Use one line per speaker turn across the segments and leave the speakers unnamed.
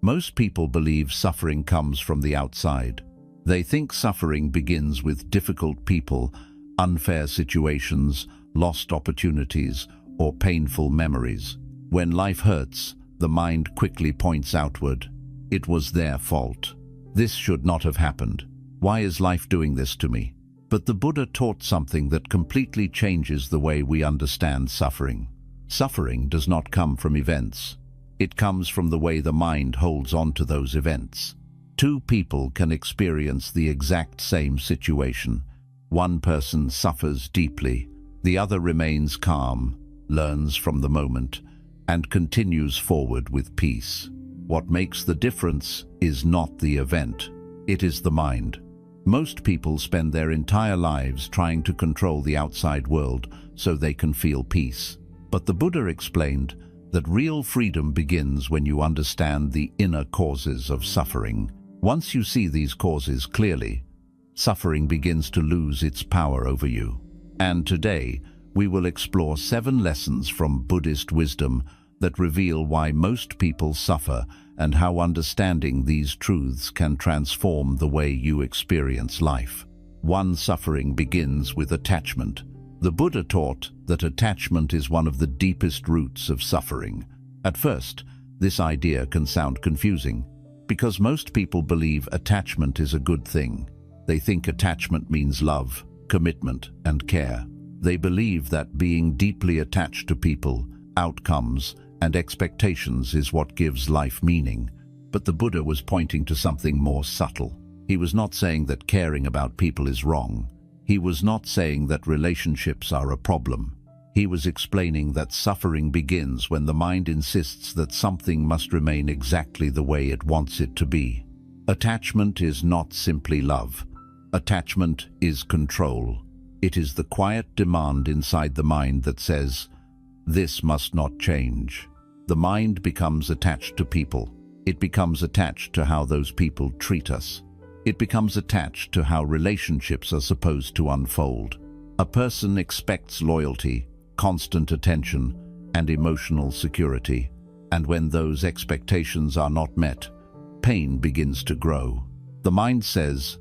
Most people believe suffering comes from the outside. They think suffering begins with difficult people, unfair situations, lost opportunities, or painful memories. When life hurts, the mind quickly points outward. It was their fault. This should not have happened. Why is life doing this to me? But the Buddha taught something that completely changes the way we understand suffering. Suffering does not come from events. It comes from the way the mind holds on to those events. Two people can experience the exact same situation. One person suffers deeply, the other remains calm, learns from the moment, and continues forward with peace. What makes the difference is not the event, it is the mind. Most people spend their entire lives trying to control the outside world so they can feel peace. But the Buddha explained that real freedom begins when you understand the inner causes of suffering. Once you see these causes clearly, suffering begins to lose its power over you. And today, we will explore 7 lessons from Buddhist wisdom that reveal why most people suffer and how understanding these truths can transform the way you experience life. 1. Suffering begins with attachment. The Buddha taught that attachment is one of the deepest roots of suffering. At first, this idea can sound confusing, because most people believe attachment is a good thing. They think attachment means love, commitment, and care. They believe that being deeply attached to people, outcomes, and expectations is what gives life meaning. But the Buddha was pointing to something more subtle. He was not saying that caring about people is wrong. He was not saying that relationships are a problem. He was explaining that suffering begins when the mind insists that something must remain exactly the way it wants it to be. Attachment is not simply love. Attachment is control. It is the quiet demand inside the mind that says, "This must not change." The mind becomes attached to people. It becomes attached to how those people treat us. It becomes attached to how relationships are supposed to unfold. A person expects loyalty, constant attention, and emotional security. And when those expectations are not met, pain begins to grow. The mind says,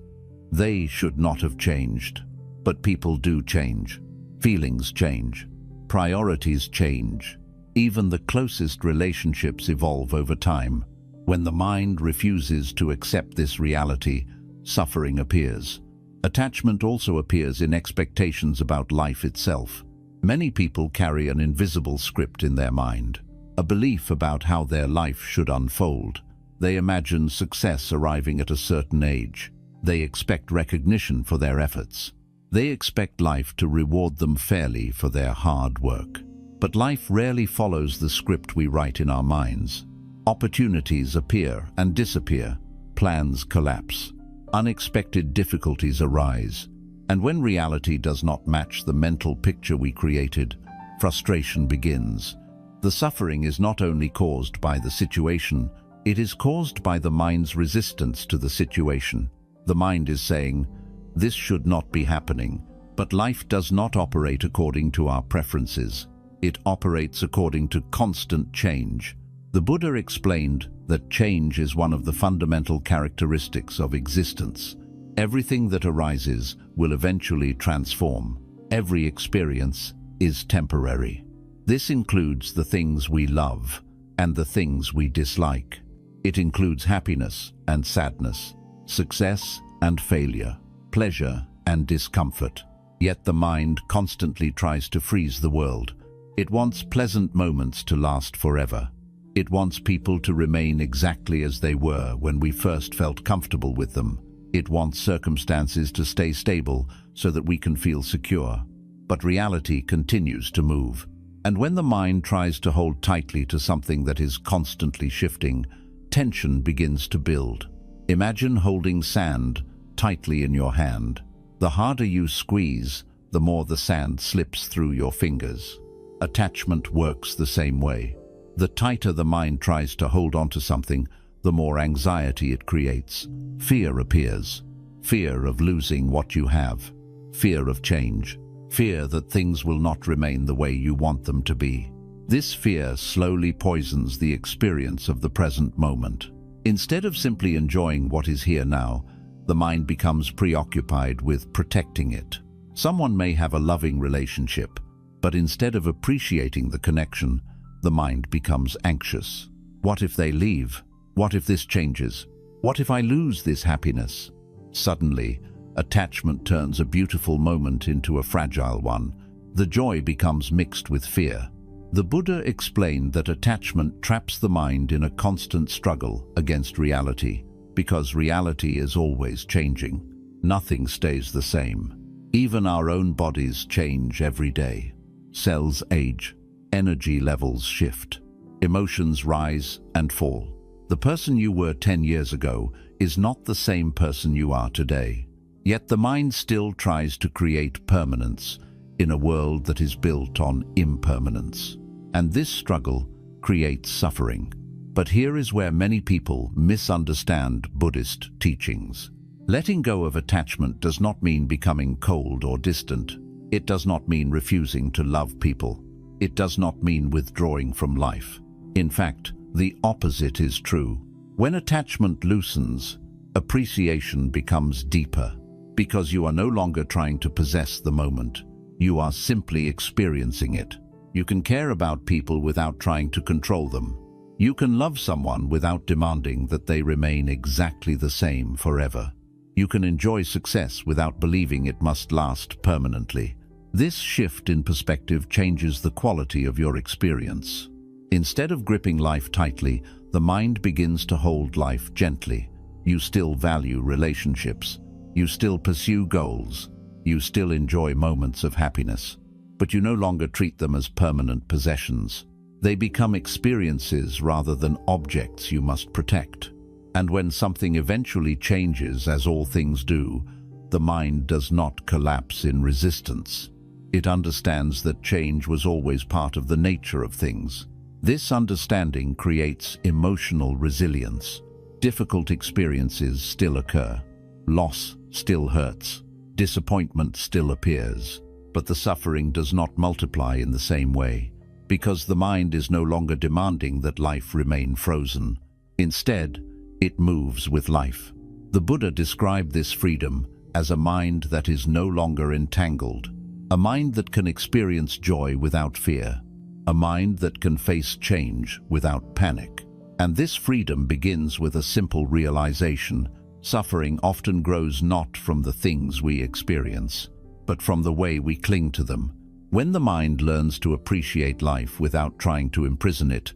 they should not have changed. But people do change. Feelings change. Priorities change. Even the closest relationships evolve over time. When the mind refuses to accept this reality, suffering appears. Attachment also appears in expectations about life itself. Many people carry an invisible script in their mind, a belief about how their life should unfold. They imagine success arriving at a certain age. They expect recognition for their efforts. They expect life to reward them fairly for their hard work. But life rarely follows the script we write in our minds. Opportunities appear and disappear. Plans collapse. Unexpected difficulties arise. And when reality does not match the mental picture we created, frustration begins. The suffering is not only caused by the situation, it is caused by the mind's resistance to the situation. The mind is saying, "This should not be happening." But life does not operate according to our preferences. It operates according to constant change. The Buddha explained that change is one of the fundamental characteristics of existence. Everything that arises will eventually transform. Every experience is temporary. This includes the things we love and the things we dislike. It includes happiness and sadness, success and failure, pleasure and discomfort. Yet the mind constantly tries to freeze the world. It wants pleasant moments to last forever. It wants people to remain exactly as they were when we first felt comfortable with them. It wants circumstances to stay stable so that we can feel secure. But reality continues to move. And when the mind tries to hold tightly to something that is constantly shifting, tension begins to build. Imagine holding sand tightly in your hand. The harder you squeeze, the more the sand slips through your fingers. Attachment works the same way. The tighter the mind tries to hold onto something, the more anxiety it creates. Fear appears. Fear of losing what you have. Fear of change. Fear that things will not remain the way you want them to be. This fear slowly poisons the experience of the present moment. Instead of simply enjoying what is here now, the mind becomes preoccupied with protecting it. Someone may have a loving relationship, but instead of appreciating the connection, the mind becomes anxious. What if they leave? What if this changes? What if I lose this happiness? Suddenly, attachment turns a beautiful moment into a fragile one. The joy becomes mixed with fear. The Buddha explained that attachment traps the mind in a constant struggle against reality, because reality is always changing. Nothing stays the same. Even our own bodies change every day. Cells age, energy levels shift, emotions rise and fall. The person you were 10 years ago is not the same person you are today. Yet the mind still tries to create permanence in a world that is built on impermanence. And this struggle creates suffering. But here is where many people misunderstand Buddhist teachings. Letting go of attachment does not mean becoming cold or distant. It does not mean refusing to love people. It does not mean withdrawing from life. In fact, the opposite is true. When attachment loosens, appreciation becomes deeper, because you are no longer trying to possess the moment. You are simply experiencing it. You can care about people without trying to control them. You can love someone without demanding that they remain exactly the same forever. You can enjoy success without believing it must last permanently. This shift in perspective changes the quality of your experience. Instead of gripping life tightly, the mind begins to hold life gently. You still value relationships. You still pursue goals. You still enjoy moments of happiness. But you no longer treat them as permanent possessions. They become experiences rather than objects you must protect. And when something eventually changes, as all things do, the mind does not collapse in resistance. It understands that change was always part of the nature of things. This understanding creates emotional resilience. Difficult experiences still occur. Loss still hurts. Disappointment still appears. But the suffering does not multiply in the same way, because the mind is no longer demanding that life remain frozen. Instead, it moves with life. The Buddha described this freedom as a mind that is no longer entangled, a mind that can experience joy without fear, a mind that can face change without panic. And this freedom begins with a simple realization: suffering often grows not from the things we experience, but from the way we cling to them. When the mind learns to appreciate life without trying to imprison it,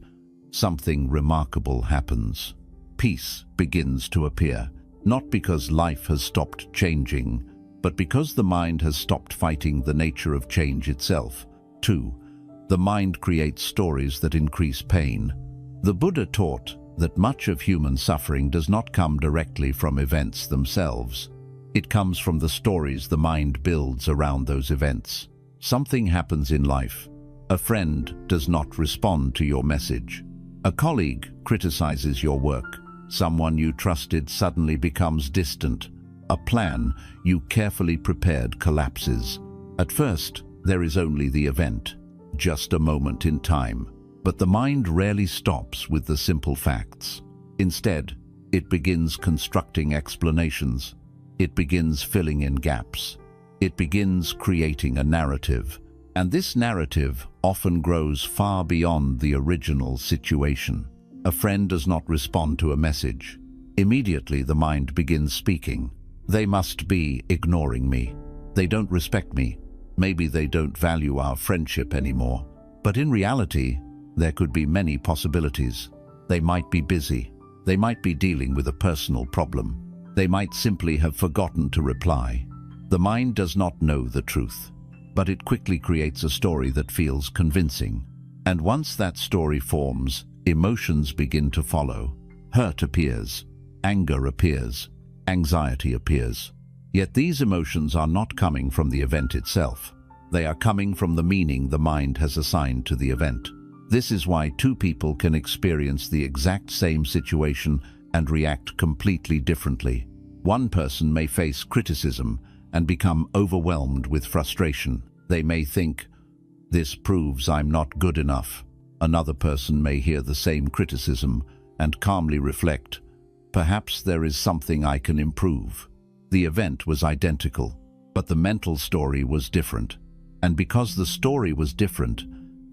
something remarkable happens. Peace begins to appear, not because life has stopped changing, but because the mind has stopped fighting the nature of change itself. 2. The mind creates stories that increase pain. The Buddha taught that much of human suffering does not come directly from events themselves. It comes from the stories the mind builds around those events. Something happens in life. A friend does not respond to your message. A colleague criticizes your work. Someone you trusted suddenly becomes distant. A plan you carefully prepared collapses. At first, there is only the event, just a moment in time. But the mind rarely stops with the simple facts. Instead, it begins constructing explanations. It begins filling in gaps. It begins creating a narrative. And this narrative often grows far beyond the original situation. A friend does not respond to a message. Immediately the mind begins speaking. They must be ignoring me. They don't respect me. Maybe they don't value our friendship anymore. But in reality, there could be many possibilities. They might be busy. They might be dealing with a personal problem. They might simply have forgotten to reply. The mind does not know the truth, but it quickly creates a story that feels convincing. And once that story forms, emotions begin to follow. Hurt appears, anger appears, anxiety appears. Yet these emotions are not coming from the event itself. They are coming from the meaning the mind has assigned to the event. This is why two people can experience the exact same situation and react completely differently. One person may face criticism and become overwhelmed with frustration. They may think, "This proves I'm not good enough." Another person may hear the same criticism and calmly reflect, Perhaps there is something I can improve. The event was identical, but the mental story was different. And because the story was different,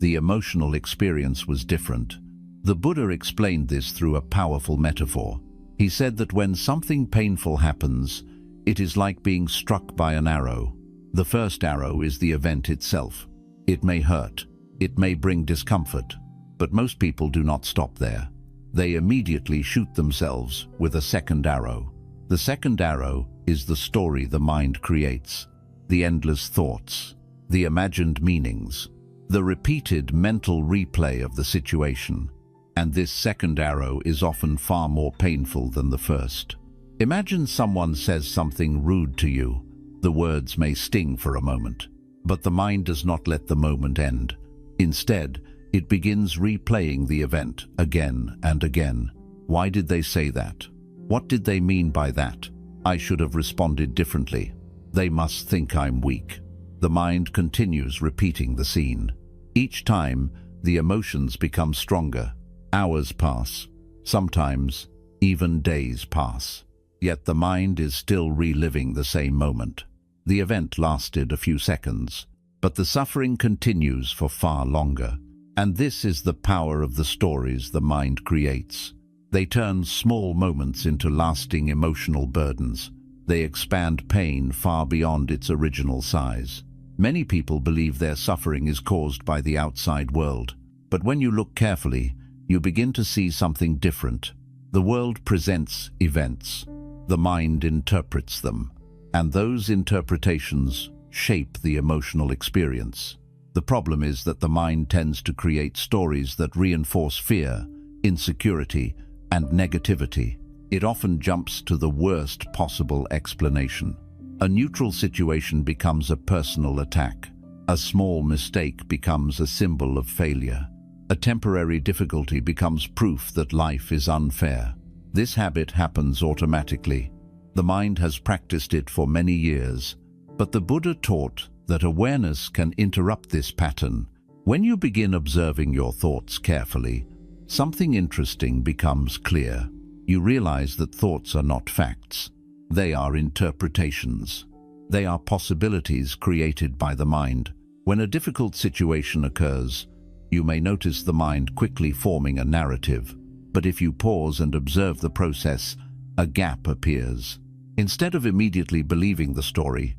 the emotional experience was different. The Buddha explained this through a powerful metaphor. He said that when something painful happens, it is like being struck by an arrow. The first arrow is the event itself. It may hurt, it may bring discomfort, but most people do not stop there. They immediately shoot themselves with a second arrow. The second arrow is the story the mind creates, the endless thoughts, the imagined meanings, the repeated mental replay of the situation. And this second arrow is often far more painful than the first. Imagine someone says something rude to you. The words may sting for a moment, but the mind does not let the moment end. Instead, it begins replaying the event again and again. Why did they say that? What did they mean by that? I should have responded differently. They must think I'm weak. The mind continues repeating the scene. Each time, the emotions become stronger. Hours pass. Sometimes, even days pass. Yet the mind is still reliving the same moment. The event lasted a few seconds, but the suffering continues for far longer. And this is the power of the stories the mind creates. They turn small moments into lasting emotional burdens. They expand pain far beyond its original size. Many people believe their suffering is caused by the outside world, but when you look carefully, you begin to see something different. The world presents events. The mind interprets them, and those interpretations shape the emotional experience. The problem is that the mind tends to create stories that reinforce fear, insecurity, and negativity. It often jumps to the worst possible explanation. A neutral situation becomes a personal attack. A small mistake becomes a symbol of failure. A temporary difficulty becomes proof that life is unfair. This habit happens automatically. The mind has practiced it for many years, but the Buddha taught that awareness can interrupt this pattern. When you begin observing your thoughts carefully, something interesting becomes clear. You realize that thoughts are not facts. They are interpretations. They are possibilities created by the mind. When a difficult situation occurs, you may notice the mind quickly forming a narrative. But if you pause and observe the process, a gap appears. Instead of immediately believing the story,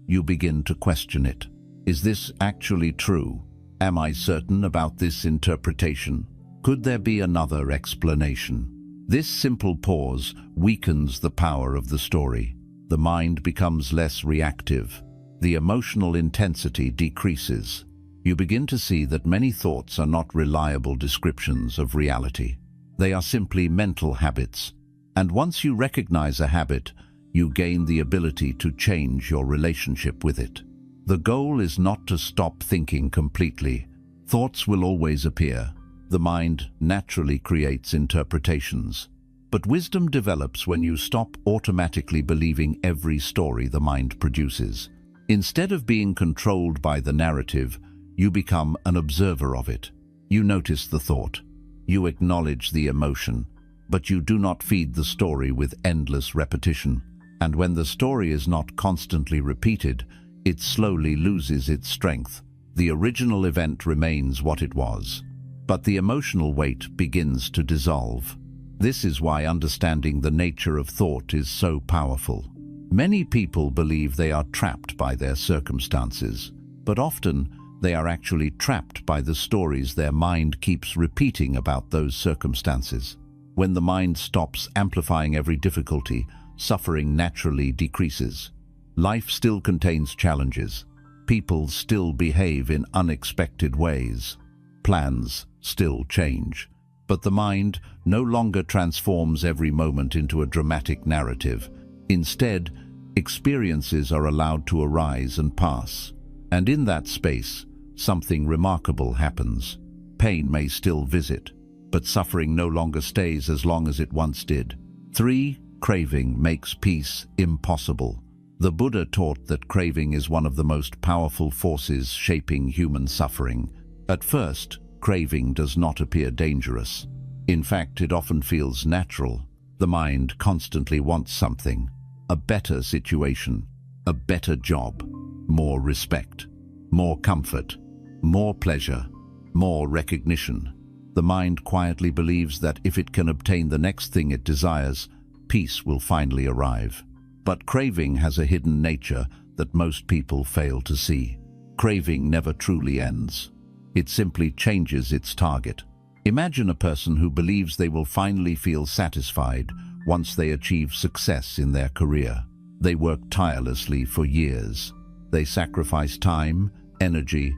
you begin to question it. Is this actually true? Am I certain about this interpretation? Could there be another explanation? This simple pause weakens the power of the story. The mind becomes less reactive. The emotional intensity decreases. You begin to see that many thoughts are not reliable descriptions of reality. They are simply mental habits. And once you recognize a habit, you gain the ability to change your relationship with it. The goal is not to stop thinking completely. Thoughts will always appear. The mind naturally creates interpretations. But wisdom develops when you stop automatically believing every story the mind produces. Instead of being controlled by the narrative, you become an observer of it. You notice the thought. You acknowledge the emotion. But you do not feed the story with endless repetition. And when the story is not constantly repeated, it slowly loses its strength. The original event remains what it was, but the emotional weight begins to dissolve. This is why understanding the nature of thought is so powerful. Many people believe they are trapped by their circumstances, but often they are actually trapped by the stories their mind keeps repeating about those circumstances. When the mind stops amplifying every difficulty, suffering naturally decreases. Life still contains challenges. People still behave in unexpected ways. Plans still change. But the mind no longer transforms every moment into a dramatic narrative. Instead, experiences are allowed to arise and pass. And in that space, something remarkable happens. Pain may still visit, but suffering no longer stays as long as it once did. 3. Craving makes peace impossible. The Buddha taught that craving is one of the most powerful forces shaping human suffering. At first, craving does not appear dangerous. In fact, it often feels natural. The mind constantly wants something: a better situation, a better job, more respect, more comfort, more pleasure, more recognition. The mind quietly believes that if it can obtain the next thing it desires, peace will finally arrive. But craving has a hidden nature that most people fail to see. Craving never truly ends. It simply changes its target. Imagine a person who believes they will finally feel satisfied once they achieve success in their career. They work tirelessly for years. They sacrifice time, energy,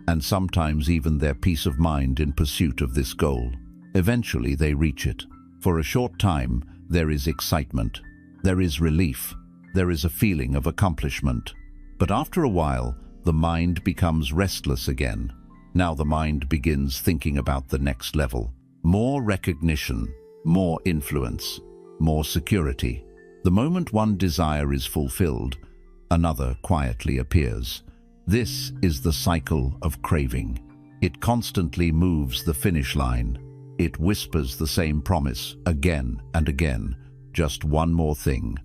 and sometimes even their peace of mind in pursuit of this goal. Eventually they reach it. For a short time, there is excitement. There is relief. There is a feeling of accomplishment. But after a while, the mind becomes restless again. Now the mind begins thinking about the next level. More recognition, more influence, more security. The moment one desire is fulfilled, another quietly appears. This is the cycle of craving. It constantly moves the finish line. It whispers the same promise again and again, just one more thing,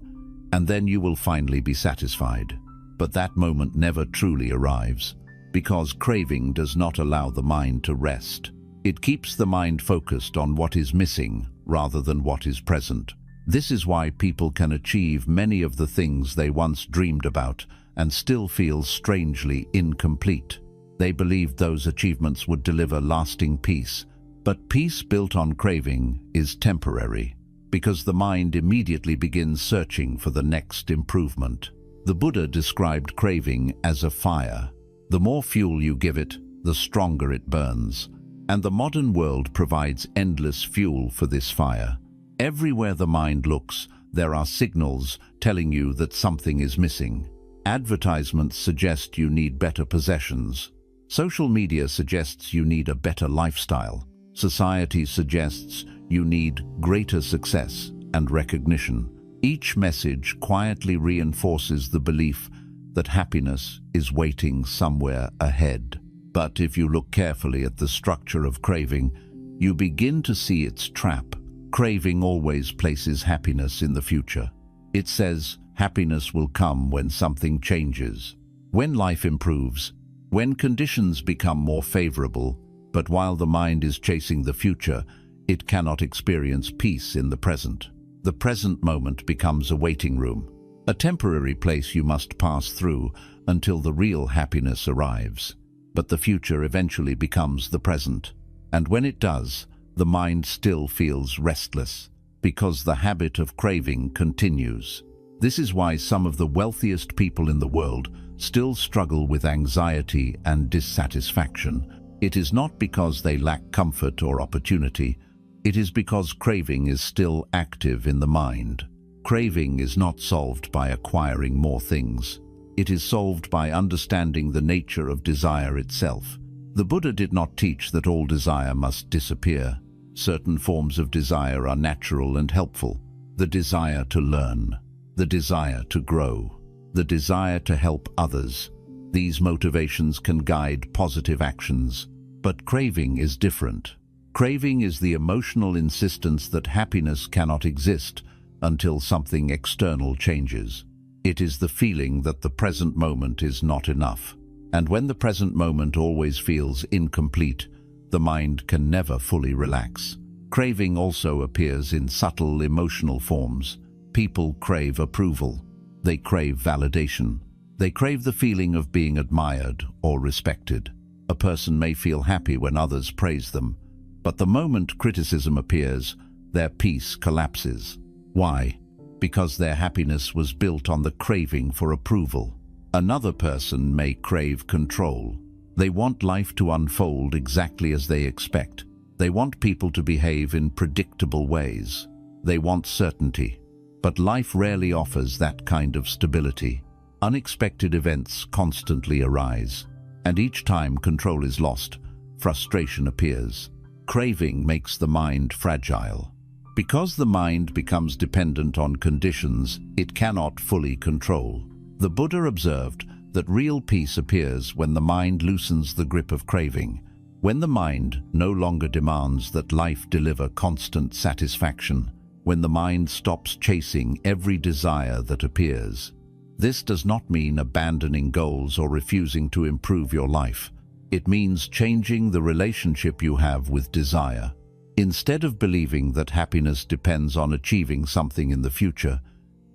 and then you will finally be satisfied. But that moment never truly arrives, because craving does not allow the mind to rest. It keeps the mind focused on what is missing rather than what is present. This is why people can achieve many of the things they once dreamed about and still feel strangely incomplete. They believed those achievements would deliver lasting peace, but peace built on craving is temporary, because the mind immediately begins searching for the next improvement. The Buddha described craving as a fire. The more fuel you give it, the stronger it burns. And the modern world provides endless fuel for this fire. Everywhere the mind looks, there are signals telling you that something is missing. Advertisements suggest you need better possessions. Social media suggests you need a better lifestyle. Society suggests you need greater success and recognition. Each message quietly reinforces the belief that happiness is waiting somewhere ahead. But if you look carefully at the structure of craving, you begin to see its trap. Craving always places happiness in the future. It says happiness will come when something changes, when life improves, when conditions become more favorable. But while the mind is chasing the future, it cannot experience peace in the present. The present moment becomes a waiting room, a temporary place you must pass through until the real happiness arrives. But the future eventually becomes the present, and when it does, the mind still feels restless, because the habit of craving continues. This is why some of the wealthiest people in the world still struggle with anxiety and dissatisfaction. It is not because they lack comfort or opportunity. It is because craving is still active in the mind. Craving is not solved by acquiring more things. It is solved by understanding the nature of desire itself. The Buddha did not teach that all desire must disappear. Certain forms of desire are natural and helpful. The desire to learn, the desire to grow, the desire to help others. These motivations can guide positive actions. But craving is different. Craving is the emotional insistence that happiness cannot exist until something external changes. It is the feeling that the present moment is not enough. And when the present moment always feels incomplete, the mind can never fully relax. Craving also appears in subtle emotional forms. People crave approval. They crave validation. They crave the feeling of being admired or respected. A person may feel happy when others praise them, but the moment criticism appears, their peace collapses. Why? Because their happiness was built on the craving for approval. Another person may crave control. They want life to unfold exactly as they expect. They want people to behave in predictable ways. They want certainty. But life rarely offers that kind of stability. Unexpected events constantly arise, and each time control is lost, frustration appears. Craving makes the mind fragile. Because the mind becomes dependent on conditions it cannot fully control. The Buddha observed that real peace appears when the mind loosens the grip of craving, when the mind no longer demands that life deliver constant satisfaction, when the mind stops chasing every desire that appears. This does not mean abandoning goals or refusing to improve your life. It means changing the relationship you have with desire. Instead of believing that happiness depends on achieving something in the future,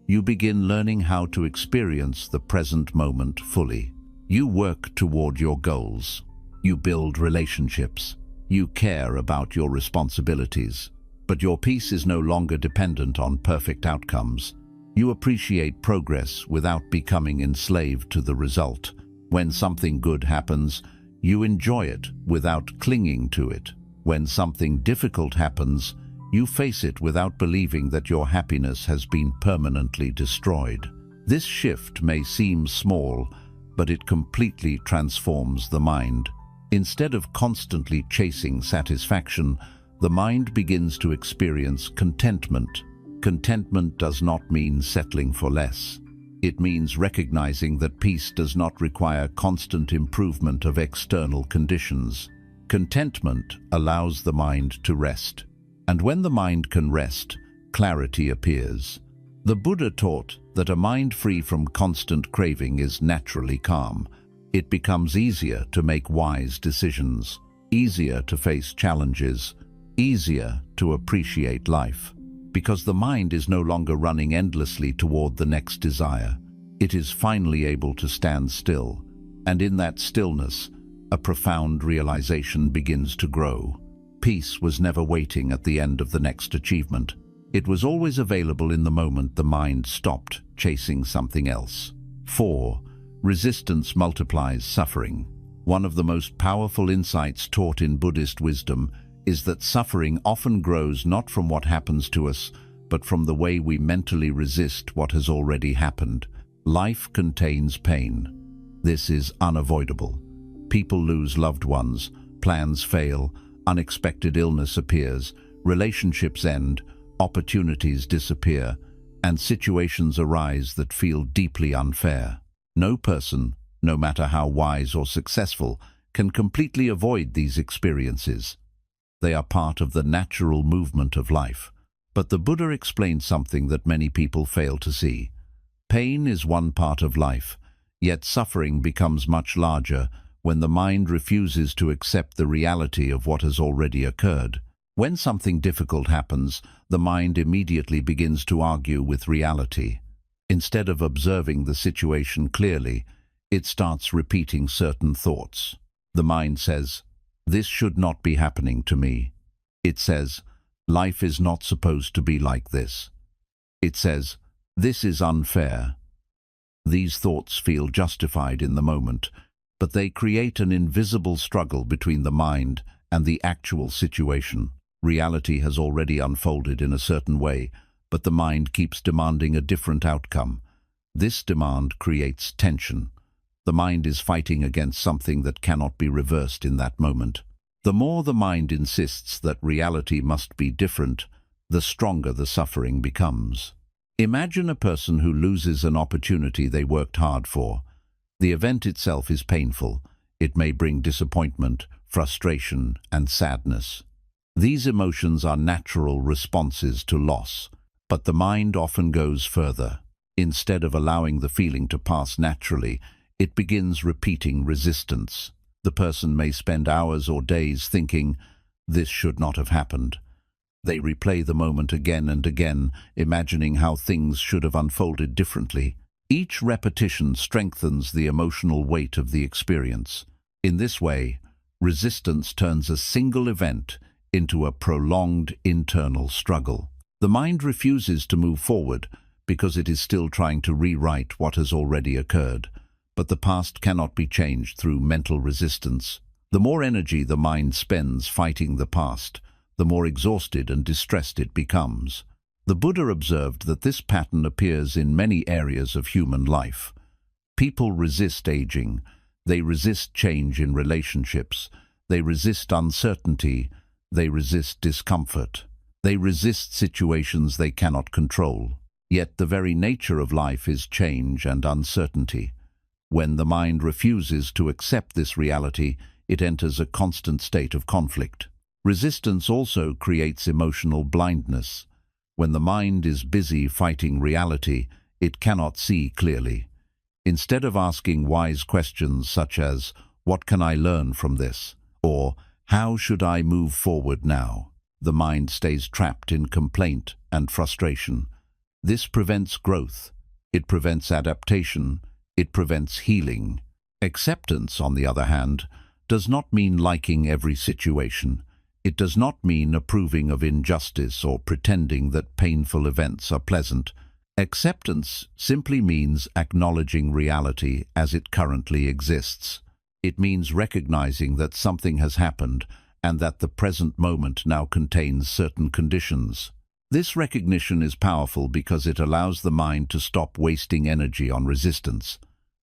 you begin learning how to experience the present moment fully. You work toward your goals. You build relationships. You care about your responsibilities. But your peace is no longer dependent on perfect outcomes. You appreciate progress without becoming enslaved to the result. When something good happens, you enjoy it without clinging to it. When something difficult happens, you face it without believing that your happiness has been permanently destroyed. This shift may seem small, but it completely transforms the mind. Instead of constantly chasing satisfaction, the mind begins to experience contentment. Contentment does not mean settling for less. It means recognizing that peace does not require constant improvement of external conditions. Contentment allows the mind to rest. And when the mind can rest, clarity appears. The Buddha taught that a mind free from constant craving is naturally calm. It becomes easier to make wise decisions, easier to face challenges, easier to appreciate life. Because the mind is no longer running endlessly toward the next desire. It is finally able to stand still, and in that stillness, a profound realization begins to grow. Peace was never waiting at the end of the next achievement. It was always available in the moment the mind stopped chasing something else. 4. Resistance multiplies suffering. One of the most powerful insights taught in Buddhist wisdom is that suffering often grows not from what happens to us, but from the way we mentally resist what has already happened. Life contains pain. This is unavoidable. People lose loved ones, plans fail, unexpected illness appears, relationships end, opportunities disappear, and situations arise that feel deeply unfair. No person, no matter how wise or successful, can completely avoid these experiences. They are part of the natural movement of life. But the Buddha explained something that many people fail to see. Pain is one part of life, yet suffering becomes much larger when the mind refuses to accept the reality of what has already occurred. When something difficult happens, the mind immediately begins to argue with reality. Instead of observing the situation clearly, it starts repeating certain thoughts. The mind says, "This should not be happening to me." It says, "Life is not supposed to be like this." It says, "This is unfair." These thoughts feel justified in the moment, but they create an invisible struggle between the mind and the actual situation. Reality has already unfolded in a certain way, but the mind keeps demanding a different outcome. This demand creates tension. The mind is fighting against something that cannot be reversed in that moment. The more the mind insists that reality must be different, the stronger the suffering becomes. Imagine a person who loses an opportunity they worked hard for. The event itself is painful. It may bring disappointment, frustration, and sadness. These emotions are natural responses to loss, but the mind often goes further. Instead of allowing the feeling to pass naturally, it begins repeating resistance. The person may spend hours or days thinking, "This should not have happened." They replay the moment again and again, imagining how things should have unfolded differently. Each repetition strengthens the emotional weight of the experience. In this way, resistance turns a single event into a prolonged internal struggle. The mind refuses to move forward because it is still trying to rewrite what has already occurred. But the past cannot be changed through mental resistance. The more energy the mind spends fighting the past, the more exhausted and distressed it becomes. The Buddha observed that this pattern appears in many areas of human life. People resist aging. They resist change in relationships. They resist uncertainty. They resist discomfort. They resist situations they cannot control. Yet the very nature of life is change and uncertainty. When the mind refuses to accept this reality, it enters a constant state of conflict. Resistance also creates emotional blindness. When the mind is busy fighting reality, it cannot see clearly. Instead of asking wise questions such as, "What can I learn from this?" or "How should I move forward now?" the mind stays trapped in complaint and frustration. This prevents growth. It prevents adaptation. It prevents healing. Acceptance, on the other hand, does not mean liking every situation. It does not mean approving of injustice or pretending that painful events are pleasant. Acceptance simply means acknowledging reality as it currently exists. It means recognizing that something has happened and that the present moment now contains certain conditions. This recognition is powerful because it allows the mind to stop wasting energy on resistance.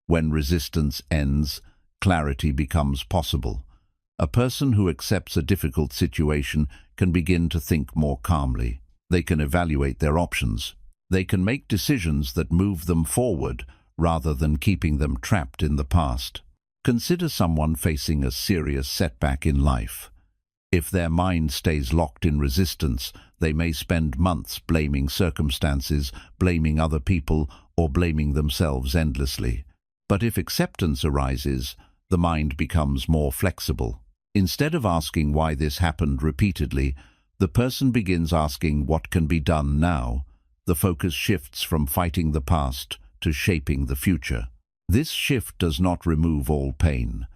When resistance ends, clarity becomes possible. A person who accepts a difficult situation can begin to think more calmly. They can evaluate their options. They can make decisions that move them forward rather than keeping them trapped in the past. Consider someone facing a serious setback in life. If their mind stays locked in resistance, they may spend months blaming circumstances, blaming other people, or blaming themselves endlessly. But if acceptance arises, the mind becomes more flexible. Instead of asking why this happened repeatedly, the person begins asking what can be done now. The focus shifts from fighting the past to shaping the future. This shift does not remove all pain.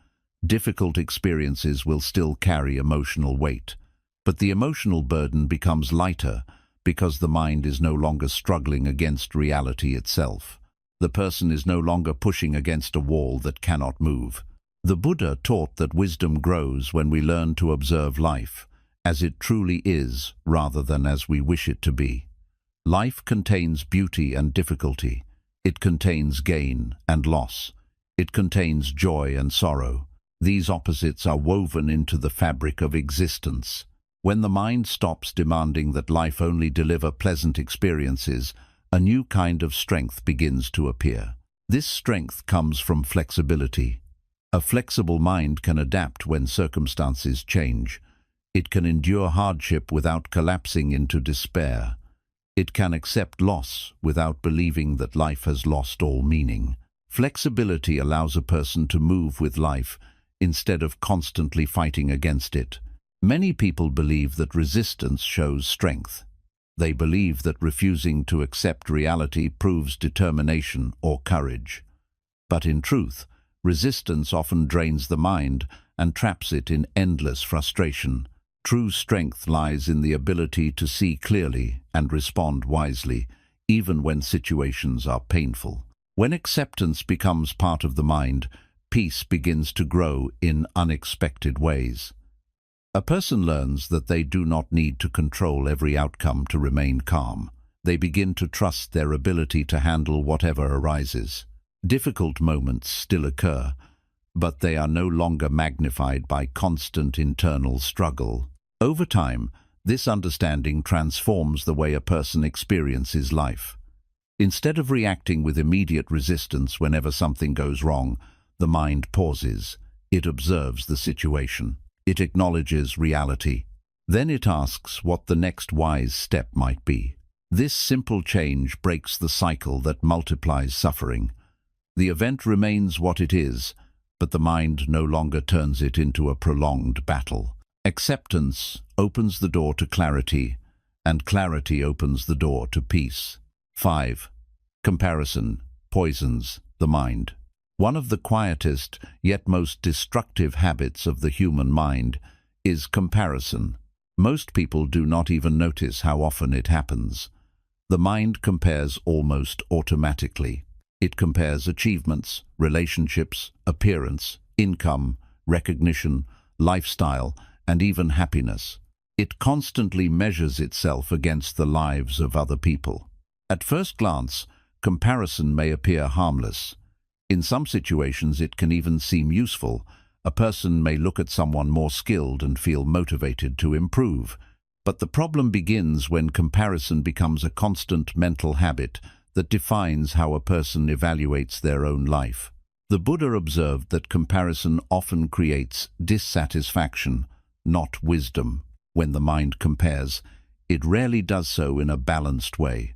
Difficult experiences will still carry emotional weight, but the emotional burden becomes lighter because the mind is no longer struggling against reality itself. The person is no longer pushing against a wall that cannot move. The Buddha taught that wisdom grows when we learn to observe life as it truly is rather than as we wish it to be. Life contains beauty and difficulty. It contains gain and loss. It contains joy and sorrow. These opposites are woven into the fabric of existence. When the mind stops demanding that life only deliver pleasant experiences, a new kind of strength begins to appear. This strength comes from flexibility. A flexible mind can adapt when circumstances change. It can endure hardship without collapsing into despair. It can accept loss without believing that life has lost all meaning. Flexibility allows a person to move with life instead of constantly fighting against it. Many people believe that resistance shows strength. They believe that refusing to accept reality proves determination or courage. But in truth, resistance often drains the mind and traps it in endless frustration. True strength lies in the ability to see clearly and respond wisely, even when situations are painful. When acceptance becomes part of the mind, peace begins to grow in unexpected ways. A person learns that they do not need to control every outcome to remain calm. They begin to trust their ability to handle whatever arises. Difficult moments still occur, but they are no longer magnified by constant internal struggle. Over time, this understanding transforms the way a person experiences life. Instead of reacting with immediate resistance whenever something goes wrong, the mind pauses. It observes the situation. It acknowledges reality. Then it asks what the next wise step might be. This simple change breaks the cycle that multiplies suffering. The event remains what it is, but the mind no longer turns it into a prolonged battle. Acceptance opens the door to clarity, and clarity opens the door to peace. 5. Comparison poisons the mind. One of the quietest, yet most destructive habits of the human mind is comparison. Most people do not even notice how often it happens. The mind compares almost automatically. It compares achievements, relationships, appearance, income, recognition, lifestyle, and even happiness. It constantly measures itself against the lives of other people. At first glance, comparison may appear harmless. In some situations, it can even seem useful. A person may look at someone more skilled and feel motivated to improve. But the problem begins when comparison becomes a constant mental habit that defines how a person evaluates their own life. The Buddha observed that comparison often creates dissatisfaction, not wisdom. When the mind compares, it rarely does so in a balanced way.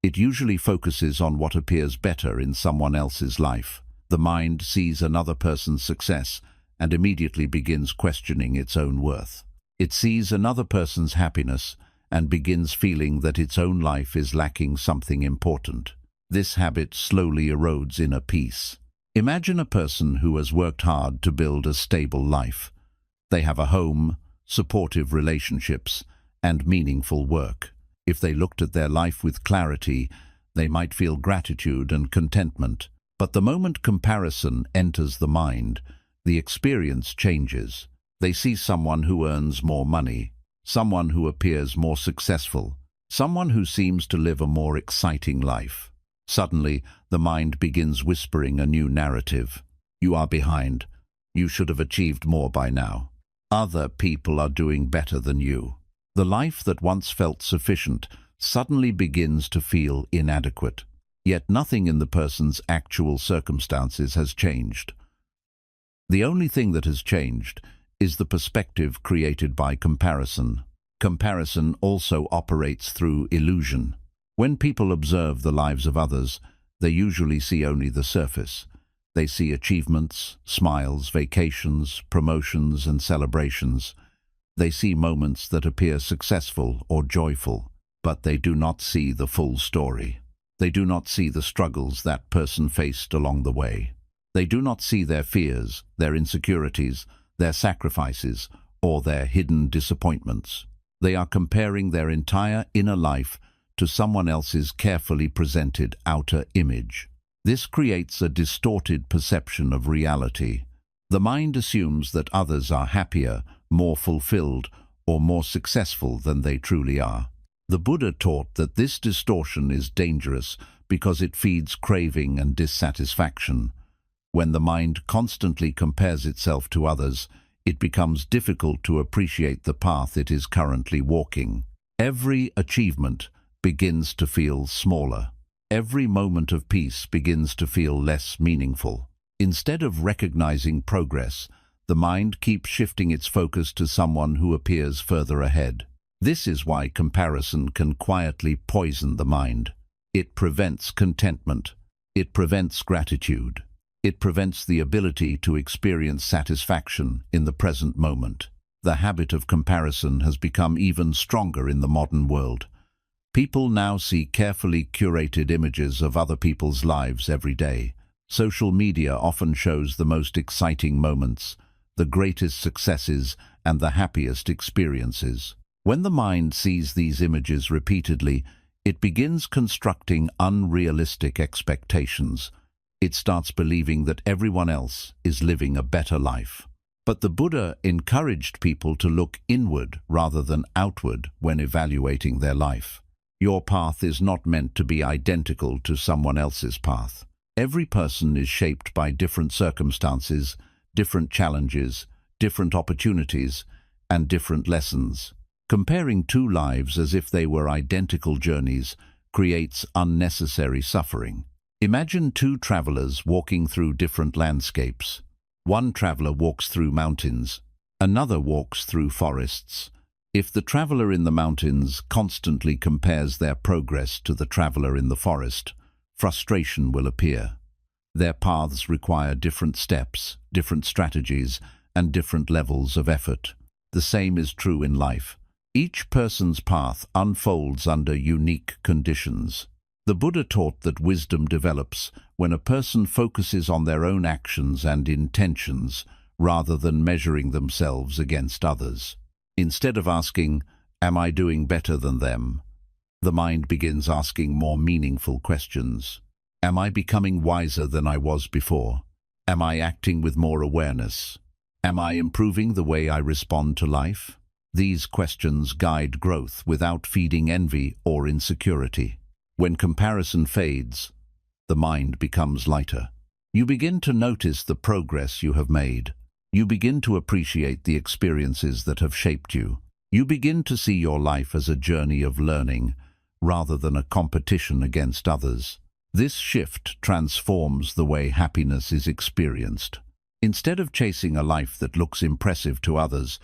It usually focuses on what appears better in someone else's life. The mind sees another person's success and immediately begins questioning its own worth. It sees another person's happiness and begins feeling that its own life is lacking something important. This habit slowly erodes inner peace. Imagine a person who has worked hard to build a stable life. They have a home, supportive relationships, and meaningful work. If they looked at their life with clarity, they might feel gratitude and contentment. But the moment comparison enters the mind, the experience changes. They see someone who earns more money, someone who appears more successful, someone who seems to live a more exciting life. Suddenly, the mind begins whispering a new narrative. You are behind. You should have achieved more by now. Other people are doing better than you. The life that once felt sufficient suddenly begins to feel inadequate. Yet nothing in the person's actual circumstances has changed. The only thing that has changed is the perspective created by comparison. Comparison also operates through illusion. When people observe the lives of others, they usually see only the surface. They see achievements, smiles, vacations, promotions, and celebrations. They see moments that appear successful or joyful, but they do not see the full story. They do not see the struggles that person faced along the way. They do not see their fears, their insecurities, their sacrifices, or their hidden disappointments. They are comparing their entire inner life to someone else's carefully presented outer image. This creates a distorted perception of reality. The mind assumes that others are happier, more fulfilled, or more successful than they truly are. The Buddha taught that this distortion is dangerous because it feeds craving and dissatisfaction. When the mind constantly compares itself to others, it becomes difficult to appreciate the path it is currently walking. Every achievement begins to feel smaller. Every moment of peace begins to feel less meaningful. Instead of recognizing progress, the mind keeps shifting its focus to someone who appears further ahead. This is why comparison can quietly poison the mind. It prevents contentment. It prevents gratitude. It prevents the ability to experience satisfaction in the present moment. The habit of comparison has become even stronger in the modern world. People now see carefully curated images of other people's lives every day. Social media often shows the most exciting moments, the greatest successes, and the happiest experiences. When the mind sees these images repeatedly, it begins constructing unrealistic expectations. It starts believing that everyone else is living a better life. But the Buddha encouraged people to look inward rather than outward when evaluating their life. Your path is not meant to be identical to someone else's path. Every person is shaped by different circumstances, different challenges, different opportunities, and different lessons. Comparing two lives as if they were identical journeys creates unnecessary suffering. Imagine two travelers walking through different landscapes. One traveler walks through mountains, another walks through forests. If the traveler in the mountains constantly compares their progress to the traveler in the forest, frustration will appear. Their paths require different steps, different strategies, and different levels of effort. The same is true in life. Each person's path unfolds under unique conditions. The Buddha taught that wisdom develops when a person focuses on their own actions and intentions rather than measuring themselves against others. Instead of asking, "Am I doing better than them?" the mind begins asking more meaningful questions. Am I becoming wiser than I was before? Am I acting with more awareness? Am I improving the way I respond to life? These questions guide growth without feeding envy or insecurity. When comparison fades, the mind becomes lighter. You begin to notice the progress you have made. You begin to appreciate the experiences that have shaped you. You begin to see your life as a journey of learning rather than a competition against others. This shift transforms the way happiness is experienced. Instead of chasing a life that looks impressive to others,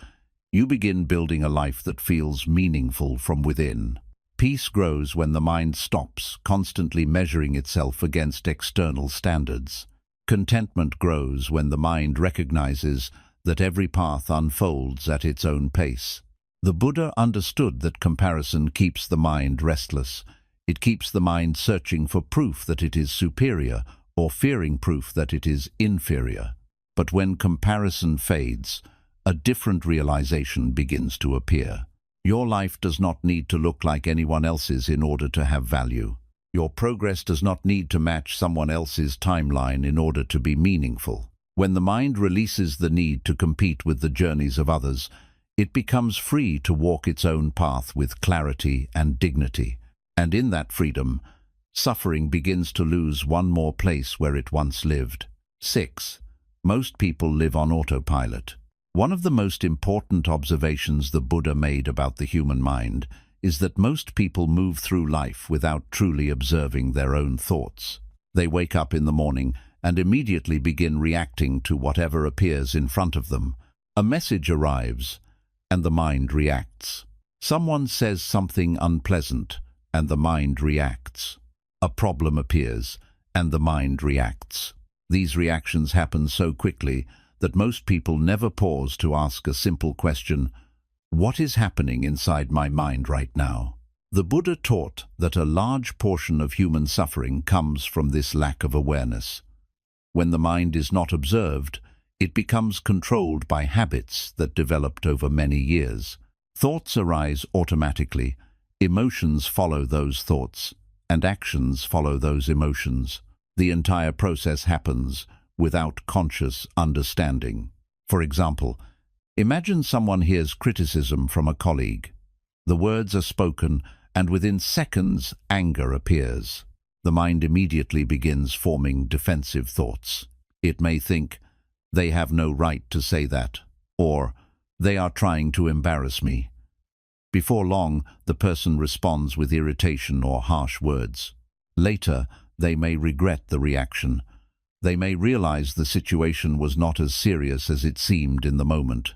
You begin building a life that feels meaningful from within. Peace grows when the mind stops constantly measuring itself against external standards. Contentment grows when the mind recognizes that every path unfolds at its own pace. The Buddha understood that comparison keeps the mind restless. It keeps the mind searching for proof that it is superior or fearing proof that it is inferior. But when comparison fades, a different realization begins to appear. Your life does not need to look like anyone else's in order to have value. Your progress does not need to match someone else's timeline in order to be meaningful. When the mind releases the need to compete with the journeys of others, it becomes free to walk its own path with clarity and dignity. And in that freedom, suffering begins to lose one more place where it once lived. 6. Most people live on autopilot. One of the most important observations the Buddha made about the human mind is that most people move through life without truly observing their own thoughts. They wake up in the morning and immediately begin reacting to whatever appears in front of them. A message arrives, and the mind reacts. Someone says something unpleasant, and the mind reacts. A problem appears, and the mind reacts. These reactions happen so quickly that most people never pause to ask a simple question: what is happening inside my mind right now? The Buddha taught that a large portion of human suffering comes from this lack of awareness. When the mind is not observed, it becomes controlled by habits that developed over many years. Thoughts arise automatically, emotions follow those thoughts, and actions follow those emotions. The entire process happens without conscious understanding. For example, imagine someone hears criticism from a colleague. The words are spoken, and within seconds, anger appears. The mind immediately begins forming defensive thoughts. It may think, "They have no right to say that," or "They are trying to embarrass me." Before long, the person responds with irritation or harsh words. Later, they may regret the reaction. They may realize the situation was not as serious as it seemed in the moment.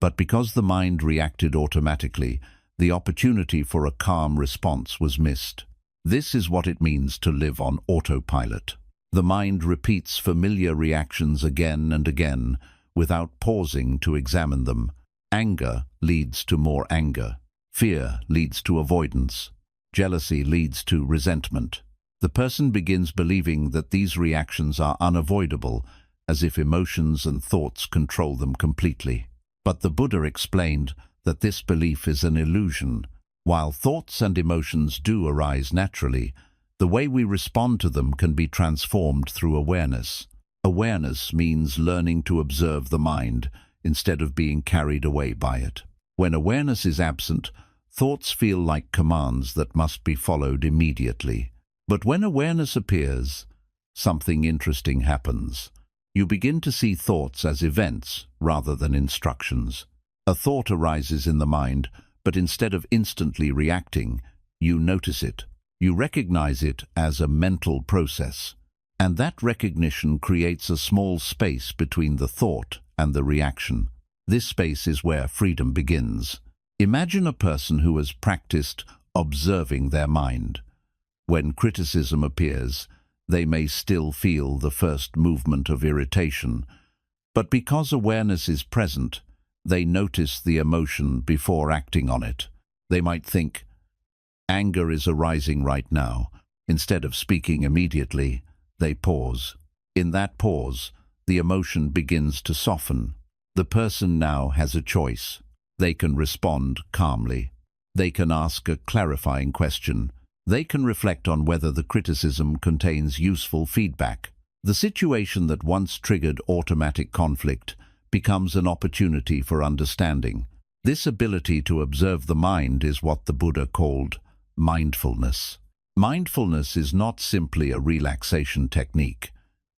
But because the mind reacted automatically, the opportunity for a calm response was missed. This is what it means to live on autopilot. The mind repeats familiar reactions again and again without pausing to examine them. Anger leads to more anger. Fear leads to avoidance. Jealousy leads to resentment. The person begins believing that these reactions are unavoidable, as if emotions and thoughts control them completely. But the Buddha explained that this belief is an illusion. While thoughts and emotions do arise naturally, the way we respond to them can be transformed through awareness. Awareness means learning to observe the mind instead of being carried away by it. When awareness is absent, thoughts feel like commands that must be followed immediately. But when awareness appears, something interesting happens. You begin to see thoughts as events rather than instructions. A thought arises in the mind, but instead of instantly reacting, you notice it. You recognize it as a mental process. And that recognition creates a small space between the thought and the reaction. This space is where freedom begins. Imagine a person who has practiced observing their mind. When criticism appears, they may still feel the first movement of irritation, but because awareness is present, they notice the emotion before acting on it. They might think, "Anger is arising right now." Instead of speaking immediately, they pause. In that pause, the emotion begins to soften. The person now has a choice. They can respond calmly. They can ask a clarifying question. They can reflect on whether the criticism contains useful feedback. The situation that once triggered automatic conflict becomes an opportunity for understanding. This ability to observe the mind is what the Buddha called mindfulness. Mindfulness is not simply a relaxation technique.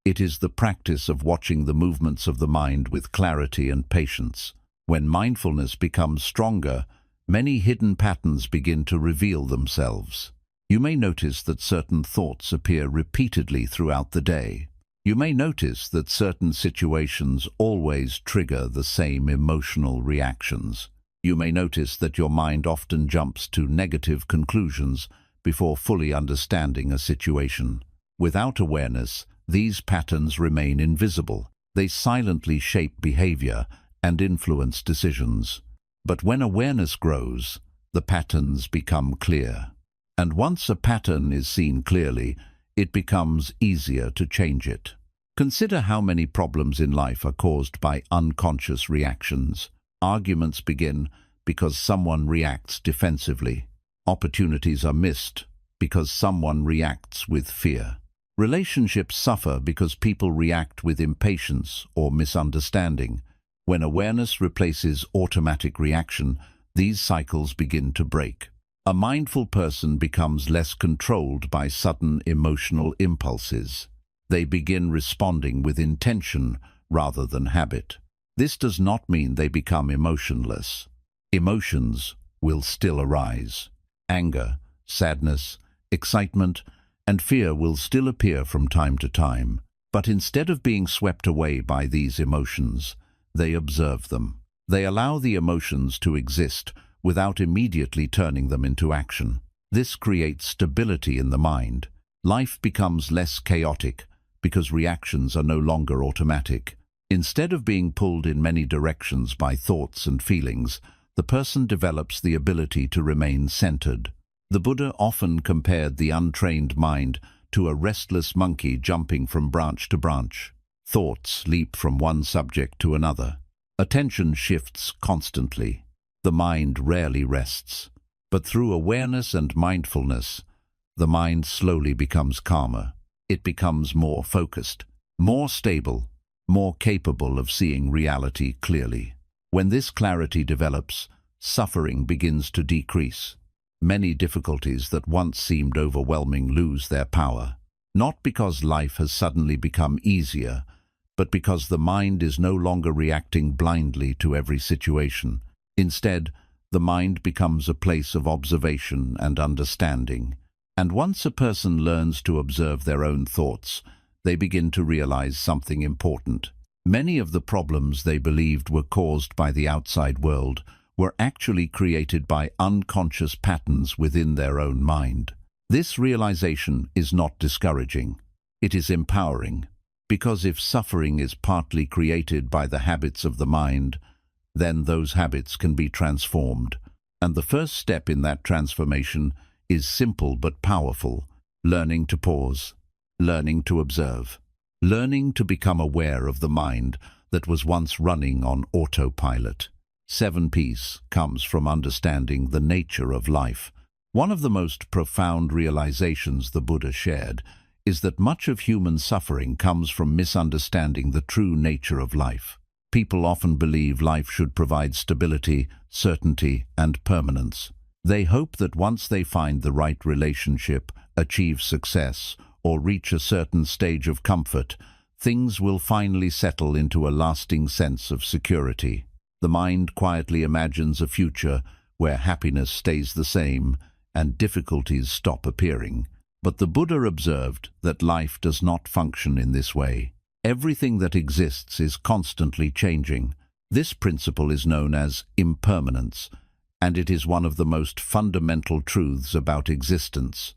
It is the practice of watching the movements of the mind with clarity and patience. When mindfulness becomes stronger, many hidden patterns begin to reveal themselves. You may notice that certain thoughts appear repeatedly throughout the day. You may notice that certain situations always trigger the same emotional reactions. You may notice that your mind often jumps to negative conclusions before fully understanding a situation. Without awareness, these patterns remain invisible. They silently shape behavior and influence decisions. But when awareness grows, the patterns become clear. And once a pattern is seen clearly, it becomes easier to change it. Consider how many problems in life are caused by unconscious reactions. Arguments begin because someone reacts defensively. Opportunities are missed because someone reacts with fear. Relationships suffer because people react with impatience or misunderstanding. When awareness replaces automatic reaction, these cycles begin to break. A mindful person becomes less controlled by sudden emotional impulses. They begin responding with intention rather than habit. This does not mean they become emotionless. Emotions will still arise. Anger, sadness, excitement, and fear will still appear from time to time. But instead of being swept away by these emotions, they observe them. They allow the emotions to exist without immediately turning them into action. This creates stability in the mind. Life becomes less chaotic because reactions are no longer automatic. Instead of being pulled in many directions by thoughts and feelings, the person develops the ability to remain centered. The Buddha often compared the untrained mind to a restless monkey jumping from branch to branch. Thoughts leap from one subject to another. Attention shifts constantly. The mind rarely rests. But through awareness and mindfulness, the mind slowly becomes calmer. It becomes more focused, more stable, more capable of seeing reality clearly. When this clarity develops, suffering begins to decrease. Many difficulties that once seemed overwhelming lose their power, not because life has suddenly become easier, but because the mind is no longer reacting blindly to every situation. Instead, the mind becomes a place of observation and understanding. And once a person learns to observe their own thoughts, they begin to realize something important. Many of the problems they believed were caused by the outside world were actually created by unconscious patterns within their own mind. This realization is not discouraging. It is empowering, because if suffering is partly created by the habits of the mind, then those habits can be transformed. And the first step in that transformation is simple but powerful: learning to pause, learning to observe, learning to become aware of the mind that was once running on autopilot. 7 Peace comes from understanding the nature of life. One of the most profound realizations the Buddha shared is that much of human suffering comes from misunderstanding the true nature of life. People often believe life should provide stability, certainty, and permanence. They hope that once they find the right relationship, achieve success, or reach a certain stage of comfort, things will finally settle into a lasting sense of security. The mind quietly imagines a future where happiness stays the same and difficulties stop appearing. But the Buddha observed that life does not function in this way. Everything that exists is constantly changing. This principle is known as impermanence, and it is one of the most fundamental truths about existence.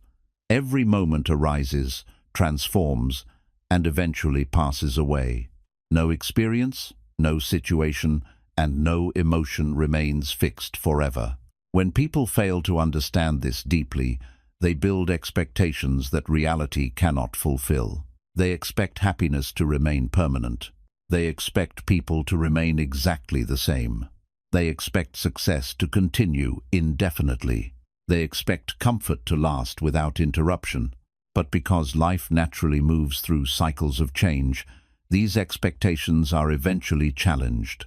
Every moment arises, transforms, and eventually passes away. No experience, no situation, and no emotion remains fixed forever. When people fail to understand this deeply, they build expectations that reality cannot fulfill. They expect happiness to remain permanent. They expect people to remain exactly the same. They expect success to continue indefinitely. They expect comfort to last without interruption. But because life naturally moves through cycles of change, these expectations are eventually challenged.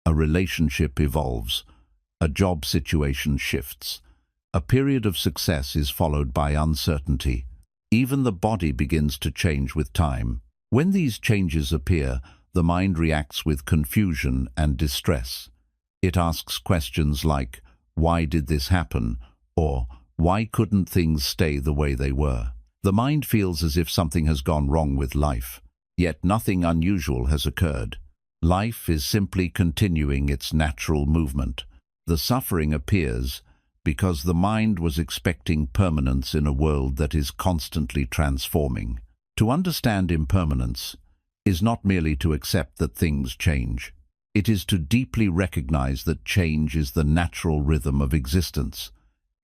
A relationship evolves. A job situation shifts. A period of success is followed by uncertainty. Even the body begins to change with time. When these changes appear, the mind reacts with confusion and distress. It asks questions like, "Why did this happen?" or "Why couldn't things stay the way they were?" The mind feels as if something has gone wrong with life. Yet nothing unusual has occurred. Life is simply continuing its natural movement. The suffering appears because the mind was expecting permanence in a world that is constantly transforming. To understand impermanence is not merely to accept that things change. It is to deeply recognize that change is the natural rhythm of existence.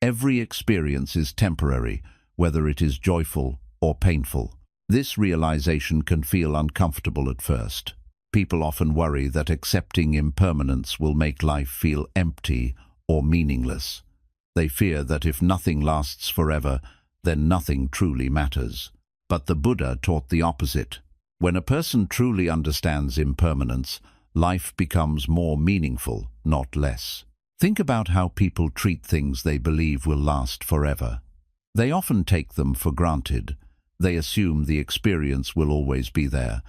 Every experience is temporary, whether it is joyful or painful. This realization can feel uncomfortable at first. People often worry that accepting impermanence will make life feel empty or meaningless. They fear that if nothing lasts forever, then nothing truly matters. But the Buddha taught the opposite. When a person truly understands impermanence, life becomes more meaningful, not less. Think about how people treat things they believe will last forever. They often take them for granted. They assume the experience will always be there,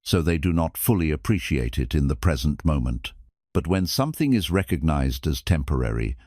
so they do not fully appreciate it in the present moment. But when something is recognized as temporary,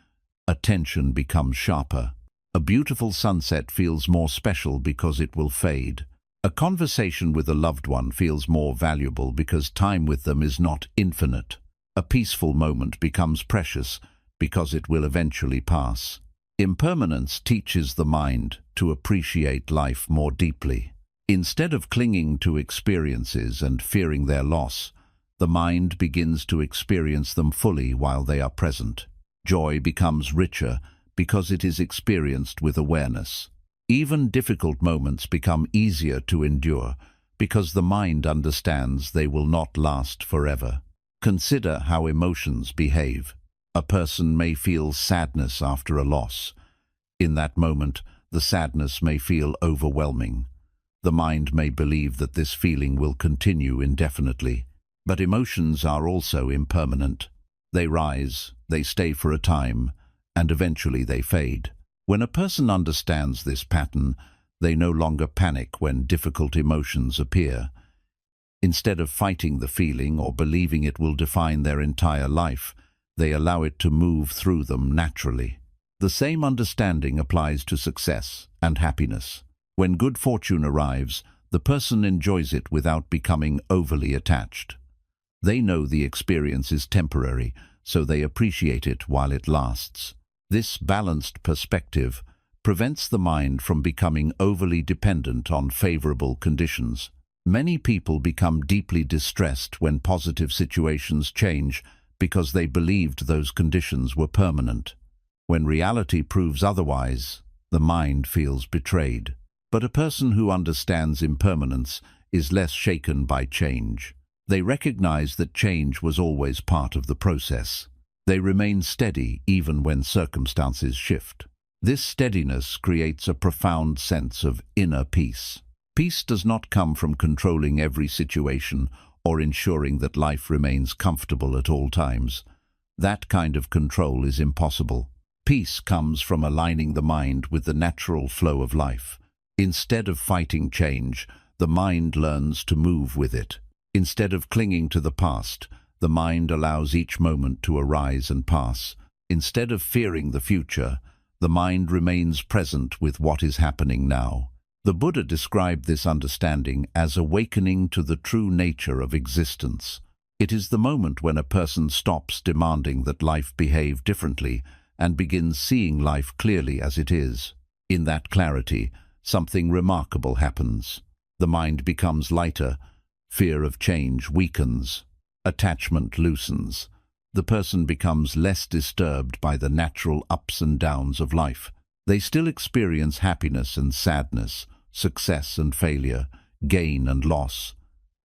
attention becomes sharper. A beautiful sunset feels more special because it will fade. A conversation with a loved one feels more valuable because time with them is not infinite. A peaceful moment becomes precious because it will eventually pass. Impermanence teaches the mind to appreciate life more deeply. Instead of clinging to experiences and fearing their loss, the mind begins to experience them fully while they are present. Joy becomes richer because it is experienced with awareness. Even difficult moments become easier to endure because the mind understands they will not last forever. Consider how emotions behave. A person may feel sadness after a loss. In that moment, the sadness may feel overwhelming. The mind may believe that this feeling will continue indefinitely. But emotions are also impermanent. They rise, they stay for a time, and eventually they fade. When a person understands this pattern, they no longer panic when difficult emotions appear. Instead of fighting the feeling or believing it will define their entire life, they allow it to move through them naturally. The same understanding applies to success and happiness. When good fortune arrives, the person enjoys it without becoming overly attached. They know the experience is temporary, so they appreciate it while it lasts. This balanced perspective prevents the mind from becoming overly dependent on favorable conditions. Many people become deeply distressed when positive situations change because they believed those conditions were permanent. When reality proves otherwise, the mind feels betrayed. But a person who understands impermanence is less shaken by change. They recognize that change was always part of the process. They remain steady even when circumstances shift. This steadiness creates a profound sense of inner peace. Peace does not come from controlling every situation or ensuring that life remains comfortable at all times. That kind of control is impossible. Peace comes from aligning the mind with the natural flow of life. Instead of fighting change, the mind learns to move with it. Instead of clinging to the past, the mind allows each moment to arise and pass. Instead of fearing the future, the mind remains present with what is happening now. The Buddha described this understanding as awakening to the true nature of existence. It is the moment when a person stops demanding that life behave differently and begins seeing life clearly as it is. In that clarity, something remarkable happens. The mind becomes lighter, fear of change weakens, attachment loosens. The person becomes less disturbed by the natural ups and downs of life. They still experience happiness and sadness, success and failure, gain and loss.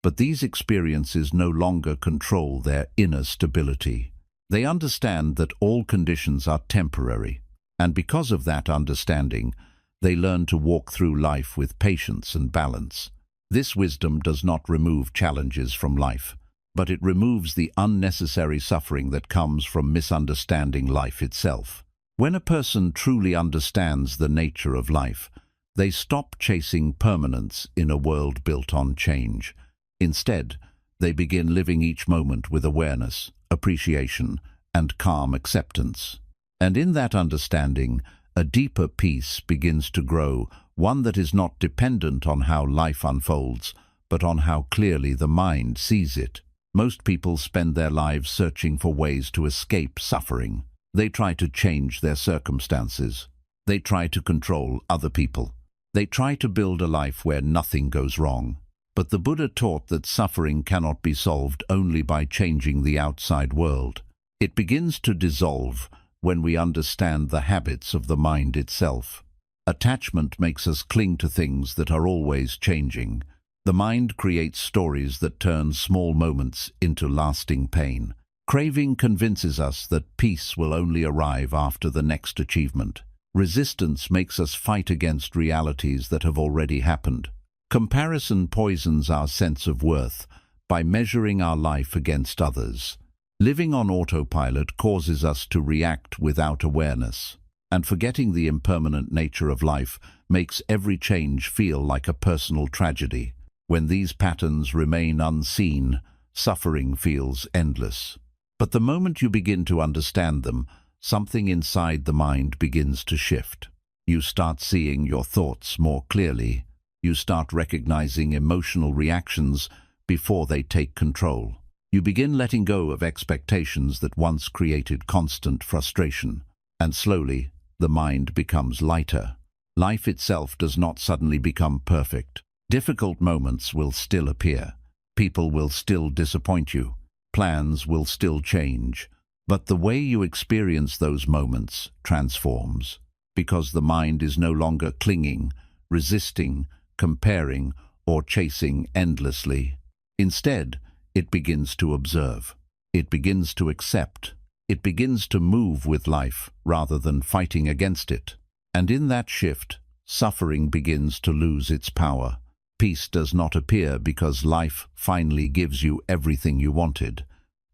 But these experiences no longer control their inner stability. They understand that all conditions are temporary, and because of that understanding, they learn to walk through life with patience and balance. This wisdom does not remove challenges from life, but it removes the unnecessary suffering that comes from misunderstanding life itself. When a person truly understands the nature of life, they stop chasing permanence in a world built on change. Instead, they begin living each moment with awareness, appreciation, and calm acceptance. And in that understanding, a deeper peace begins to grow, one that is not dependent on how life unfolds, but on how clearly the mind sees it. Most people spend their lives searching for ways to escape suffering. They try to change their circumstances. They try to control other people. They try to build a life where nothing goes wrong. But the Buddha taught that suffering cannot be solved only by changing the outside world. It begins to dissolve when we understand the habits of the mind itself. Attachment makes us cling to things that are always changing. The mind creates stories that turn small moments into lasting pain. Craving convinces us that peace will only arrive after the next achievement. Resistance makes us fight against realities that have already happened. Comparison poisons our sense of worth by measuring our life against others. Living on autopilot causes us to react without awareness, and forgetting the impermanent nature of life makes every change feel like a personal tragedy. When these patterns remain unseen, suffering feels endless. But the moment you begin to understand them, something inside the mind begins to shift. You start seeing your thoughts more clearly. You start recognizing emotional reactions before they take control. You begin letting go of expectations that once created constant frustration. And slowly, the mind becomes lighter. Life itself does not suddenly become perfect. Difficult moments will still appear. People will still disappoint you. Plans will still change. But the way you experience those moments transforms, because the mind is no longer clinging, resisting, comparing, or chasing endlessly. Instead, it begins to observe. It begins to accept. It begins to move with life rather than fighting against it. And in that shift, suffering begins to lose its power. Peace does not appear because life finally gives you everything you wanted.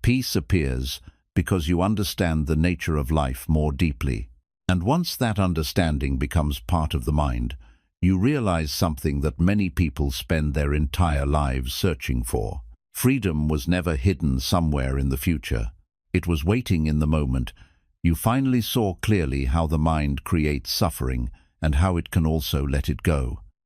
Peace appears because you understand the nature of life more deeply. And once that understanding becomes part of the mind, you realize something that many people spend their entire lives searching for. Freedom was never hidden somewhere in the future. It was waiting in the moment. You finally saw clearly how the mind creates suffering and how it can also let it go.